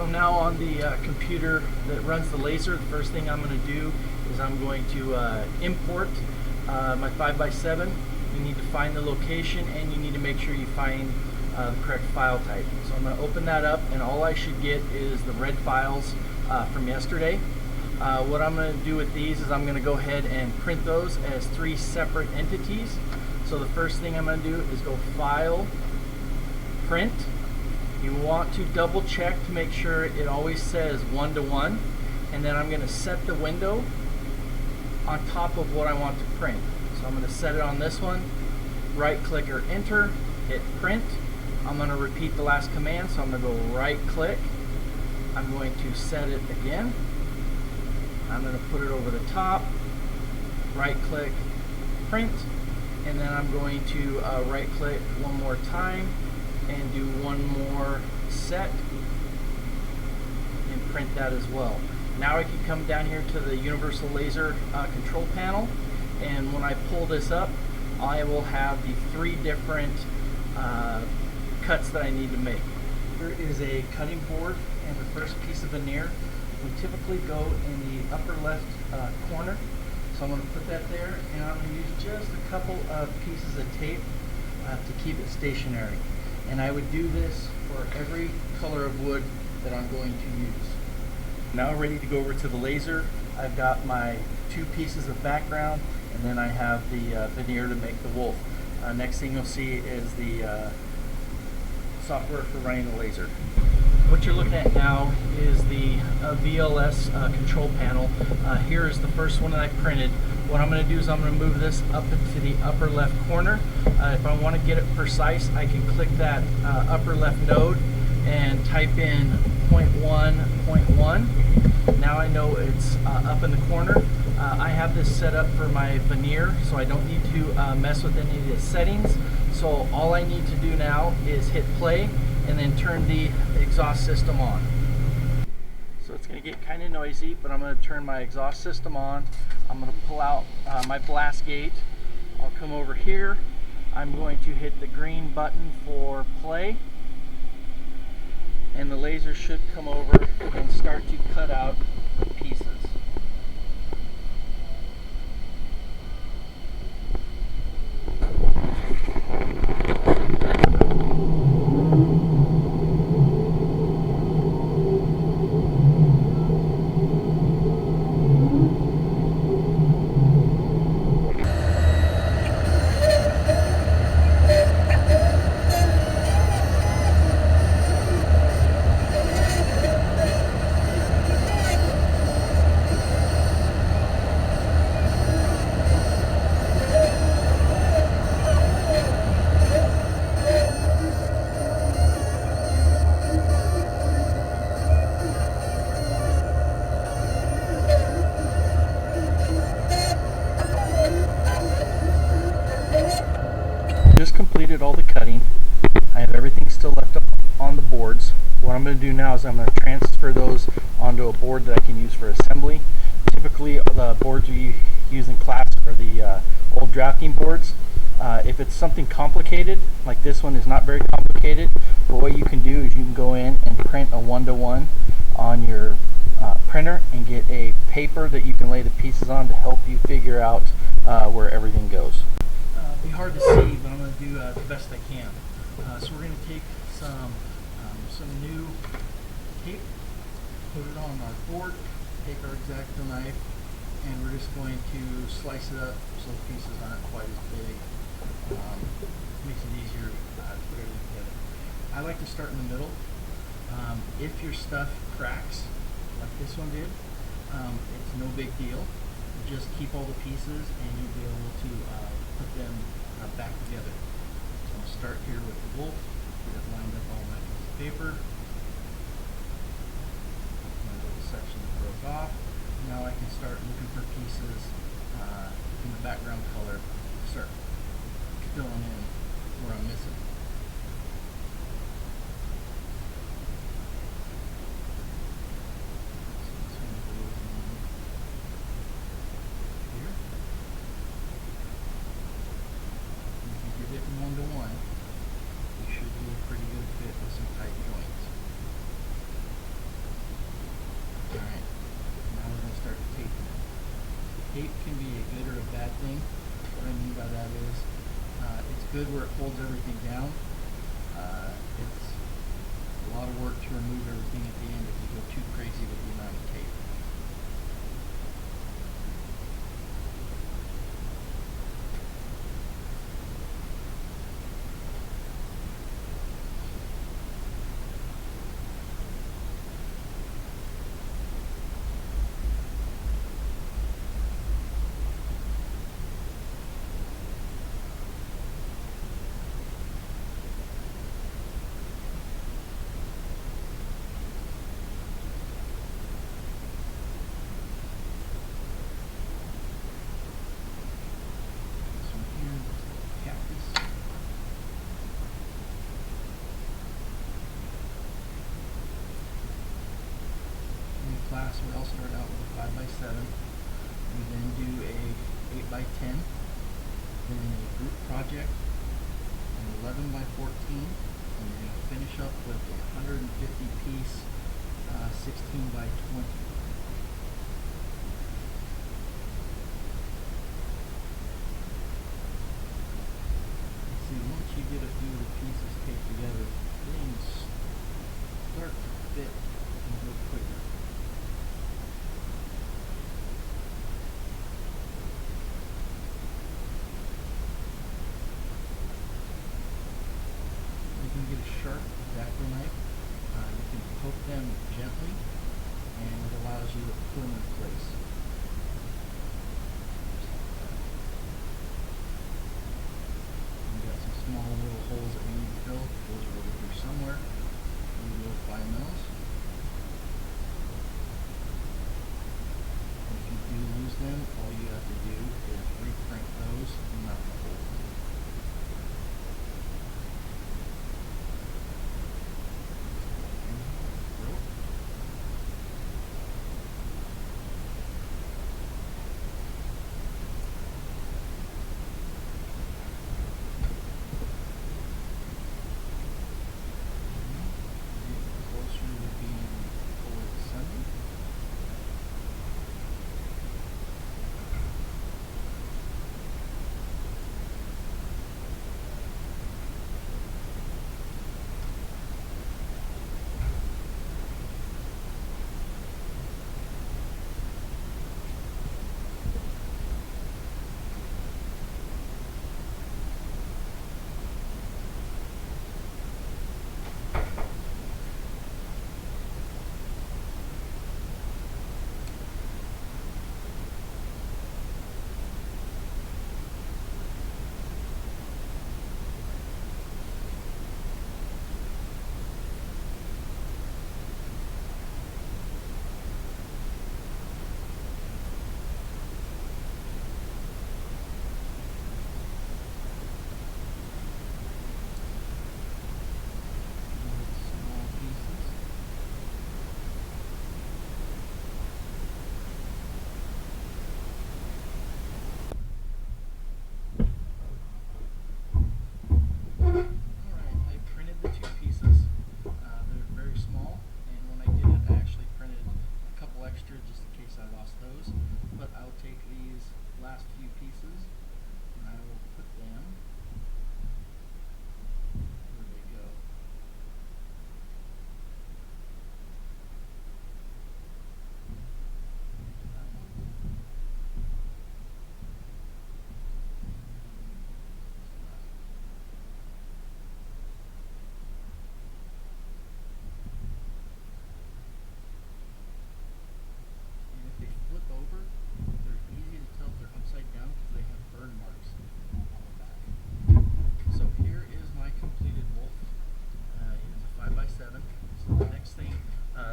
So now on the computer that runs the laser, the first thing I'm going to do is I'm going to import my 5x7. You need to find the location and you need to make sure you find the correct file type. So I'm going to open that up, and all I should get is the red files from yesterday. What I'm going to do with these is I'm going to go ahead and print those as 3 separate entities. So the first thing I'm going to do is go File, Print. You want to double check to make sure it always says 1:1, and then I'm going to set the window on top of what I want to print. So I'm going to set it on this one, right click or enter, hit print. I'm going to repeat the last command, so I'm going to go right click. I'm going to set it again. I'm going to put it over the top, right click, print, and then I'm going to right click one more time and do one more set and print that as well. Now I can come down here to the universal laser control panel, and when I pull this up, I will have the 3 different cuts that I need to make. Here is a cutting board and the first piece of veneer. We typically go in the upper left corner, so I'm going to put that there, and I'm going to use just a couple of pieces of tape to keep it stationary. And I would do this for every color of wood that I'm going to use. Now ready to go over to the laser. I've got my 2 pieces of background, and then I have the veneer to make the wolf. Next thing you'll see is the software for running the laser. What you're looking at now is the VLS control panel. Here is the first one that I printed. What I'm going to do is I'm going to move this up into the upper left corner. If I want to get it precise, I can click that upper left node and type in 0.1, 0.1. Now I know it's up in the corner. I have this set up for my veneer, so I don't need to mess with any of the settings. So all I need to do now is hit play and then turn the exhaust system on. So it's going to get kind of noisy, but I'm going to turn my exhaust system on. I'm going to pull out my blast gate. I'll come over here. I'm going to hit the green button for play, and the laser should come over and start to cut out pieces. Just completed all the cutting. I have everything still left up on the boards. What I'm going to do now is I'm going to transfer those onto a board that I can use for assembly. Typically the boards we use in class are the old drafting boards. If it's something complicated, like this one is not very complicated, but what you can do is you can go in and print a 1:1 on your printer and get a paper that you can lay the pieces on to help you figure out where everything goes. Be hard to see, but I'm going to do the best I can. So we're going to take some new tape, put it on our board, take our X-Acto knife, and we're just going to slice it up so the pieces aren't quite as big. Makes it easier to put it together. I like to start in the middle. If your stuff cracks, like this one did, it's no big deal. Just keep all the pieces and you'll be able to put them back together. So I'll start here with the wolf, get it lined up on my piece of paper. My little section that broke off. Now I can start looking for pieces in the background color, start filling in where I'm missing. If you're hitting 1:1, you should be a pretty good fit with some tight joints. tape can be a good or a bad thing. What I mean by that is it's good where it holds everything down. It's a lot of work to remove everything at the end if you go too crazy with the amount of tape. Class, we all start out with a 5x7. We then do a 8x10, then a group project, an 11x14, and we're going to finish up with a 150 piece 16x20. See, once you get a few of the pieces taped together, things start to fit and go quicker. Get a sharp X-Acto knife. You can poke them gently, and it allows you to put them in place. We've got some small little holes that we need to fill. Those are over here somewhere. We will find those. If you do lose them, all you have to do is reprint those and not the holes.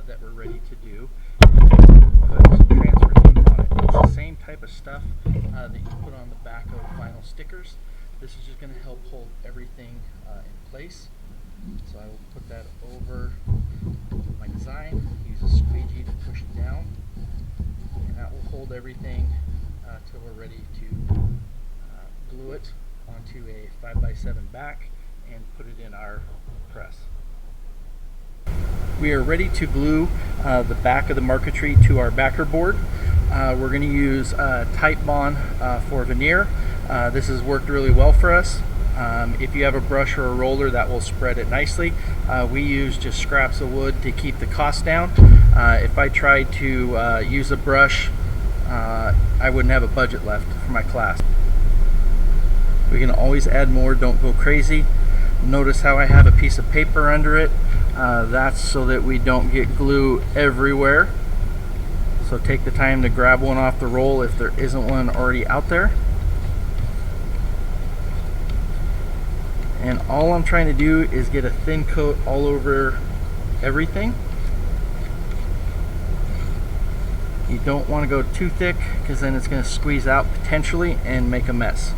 That we're ready to do. Put some transfer tape on it. It's the same type of stuff that you put on the back of vinyl stickers. This is just going to help hold everything in place. So I will put that over my design. Use a squeegee to push it down, and that will hold everything till we're ready to glue it onto a 5x7 back and put it in our press. We are ready to glue the back of the marquetry to our backer board. we're going to use Type Bond for veneer. This has worked really well for us. If you have a brush or a roller, that will spread it nicely. We use just scraps of wood to keep the cost down. If I tried to use a brush, I wouldn't have a budget left for my class. We can always add more, don't go crazy. Notice how I have a piece of paper under it. That's so that we don't get glue everywhere. So take the time to grab one off the roll if there isn't one already out there. And all I'm trying to do is get a thin coat all over everything. You don't want to go too thick because then it's going to squeeze out potentially and make a mess.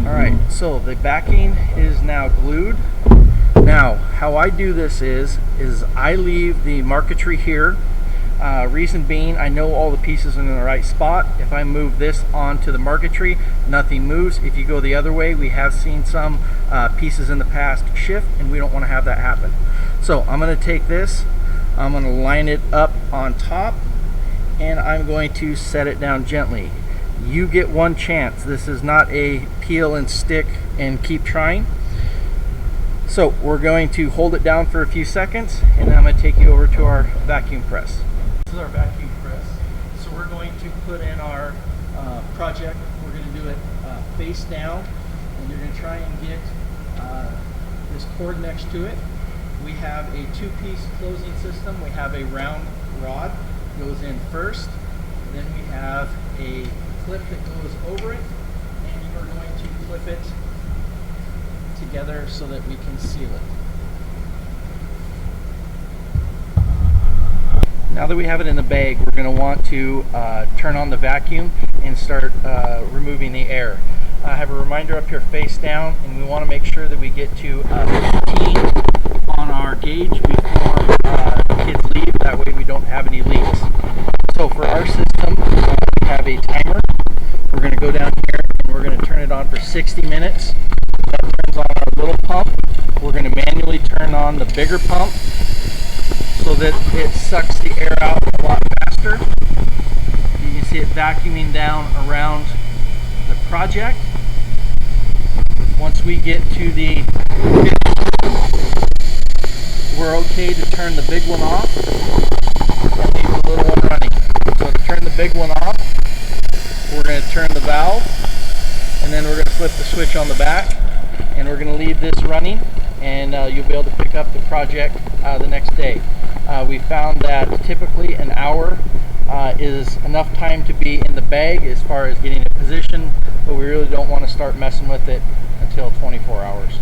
Alright, so the backing is now glued. Now, how I do this is I leave the marquetry here. Reason being, I know all the pieces are in the right spot. If I move this onto the marquetry, nothing moves. If you go the other way, we have seen some pieces in the past shift, and we don't want to have that happen. So I'm going to take this, I'm going to line it up on top, and I'm going to set it down gently. You get one chance. This is not a peel and stick and keep trying. So we're going to hold it down for a few seconds, and then I'm going to take you over to our vacuum press. This is our vacuum press. So we're going to put in our project. We're going to do it face down, and you're going to try and get this cord next to it. We have a two-piece closing system. We have a round rod goes in first, then we have a clip that goes over it, and you are going to clip it together so that we can seal it. Now that we have it in the bag, we're going to want to turn on the vacuum and start removing the air. I have a reminder up here face down, and we want to make sure that we get to 15 on our gauge before the kids leave. That way we don't have any leaks. So for our system, we have a timer. We're going to go down here and we're going to turn it on for 60 minutes. That turns on our little pump. We're going to manually turn on the bigger pump so that it sucks the air out a lot faster. You can see it vacuuming down around the project. Once we get to the we're okay to turn the big one off and leave the little one running. So to turn the big one off, we're going to turn the valve, and then we're going to flip the switch on the back, and we're going to leave this running, and you'll be able to pick up the project the next day. We found that typically an hour is enough time to be in the bag as far as getting it positioned, but we really don't want to start messing with it until 24 hours.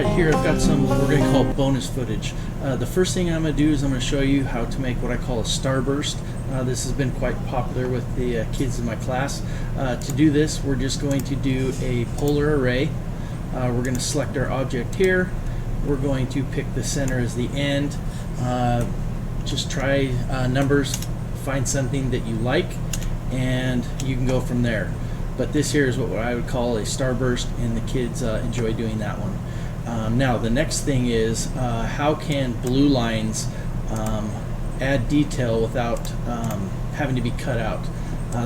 Alright, here I've got some what we're going to call bonus footage. The first thing I'm going to do is I'm going to show you how to make what I call a starburst. This has been quite popular with the kids in my class. To do this, we're just going to do a polar array. We're going to select our object here. We're going to pick the center as the end. Just try numbers, find something that you like, and you can go from there. But this here is what I would call a starburst, and the kids enjoy doing that one. Now the next thing is how can blue lines add detail without having to be cut out.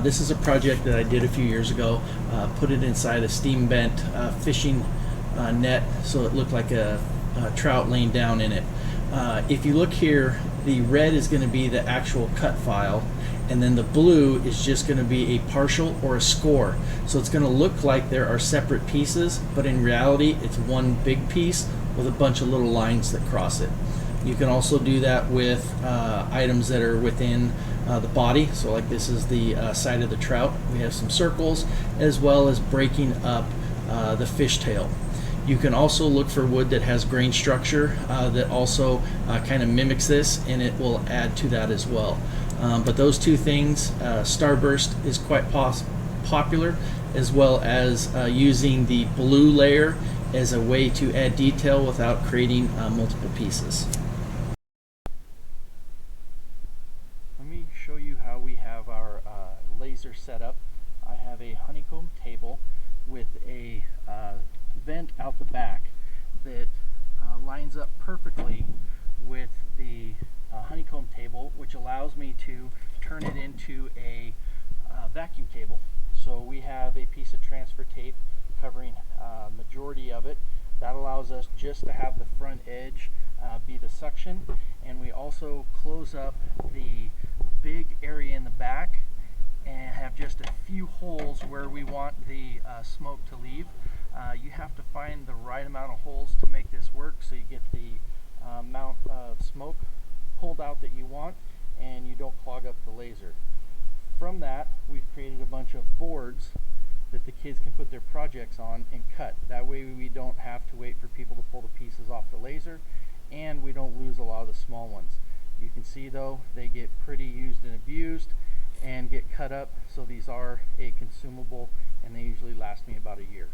This is a project that I did a few years ago. Put it inside a steam bent fishing net so it looked like a trout laying down in it. If you look here, the red is going to be the actual cut file, and then the blue is just going to be a partial or a score. So it's going to look like there are separate pieces, but in reality it's one big piece with a bunch of little lines that cross it. You can also do that with items that are within the body. So like this is the side of the trout. We have some circles, as well as breaking up the fishtail. You can also look for wood that has grain structure that also kind of mimics this, and it will add to that as well. But those two things, starburst is quite popular, as well as using the blue layer as a way to add detail without creating multiple pieces. Let me show you how we have our laser set up. I have a honeycomb table with a vent out the back that lines up perfectly with the honeycomb table, which allows me to turn it into a vacuum table. So we have a piece of transfer tape covering majority of it. That allows us just to have the front edge be the suction, and we also close up the big area in the back and have just a few holes where we want the smoke to leave. You have to find the right amount of holes to make this work, so you get the amount of smoke pulled out that you want, and you don't clog up the laser. From that, we've created a bunch of boards that the kids can put their projects on and cut. That way we don't have to wait for people to pull the pieces off the laser, and we don't lose a lot of the small ones. You can see though, they get pretty used and abused and get cut up, so these are a consumable, and they usually last me about a year.